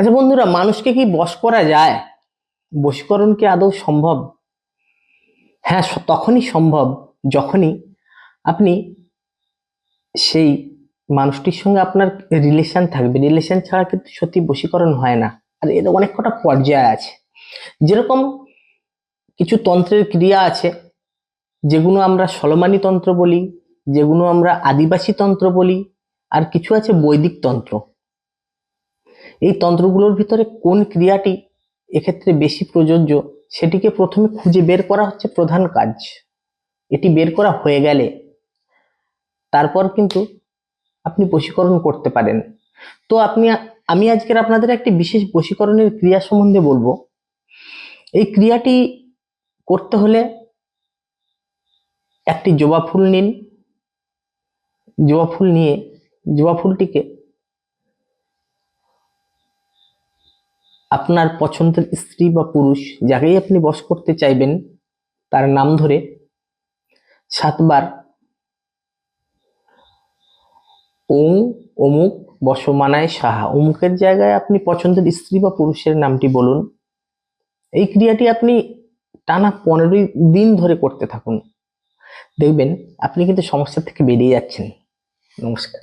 আচ্ছা বন্ধুরা, মানুষকে কি বশ করা যায়? বশীকরণ কি আদৌ সম্ভব? হ্যাঁ, তখনই সম্ভব যখনই আপনি সেই মানুষটির সঙ্গে আপনার রিলেশন থাকবে। রিলেশন ছাড়া কিন্তু সত্যি বশীকরণ হয় না। আর এর অনেক কটা পর্যায় আছে। যেরকম কিছু তন্ত্রের ক্রিয়া আছে যেগুলো আমরা সলমানি তন্ত্র বলি, যেগুলো আমরা আদিবাসী তন্ত্র বলি, আর কিছু আছে বৈদিক তন্ত্র। এই তন্ত্রগুলোর ভিতরে কোন ক্রিয়াটি এক্ষেত্রে বেশি প্রযোজ্য সেটিকে প্রথমে খুঁজে বের করা হচ্ছে প্রধান কাজ। এটি বের করা হয়ে গেলে তারপর কিন্তু আপনি বশীকরণ করতে পারেন। তো আমি আজকের আপনাদের একটি বিশেষ বশীকরণের ক্রিয়া সম্বন্ধে বলবো। এই ক্রিয়াটি করতে হলে একটি জবা ফুল নিন। জবা ফুল নিয়ে জবা ফুলটিকে আপনার পছন্দের স্ত্রী বা পুরুষ যাকেই আপনি বশ করতে চাইবেন তার নাম ধরে 7 বার ওং অমুক বসমানায় সাহা, অমুকের জায়গায় আপনি পছন্দের স্ত্রী বা পুরুষের নামটি বলুন। এই ক্রিয়াটি আপনি টানা 15 দিন ধরে করতে থাকুন। দেখবেন আপনি কিন্তু সমস্যা থেকে বেরিয়ে যাচ্ছেন। নমস্কার।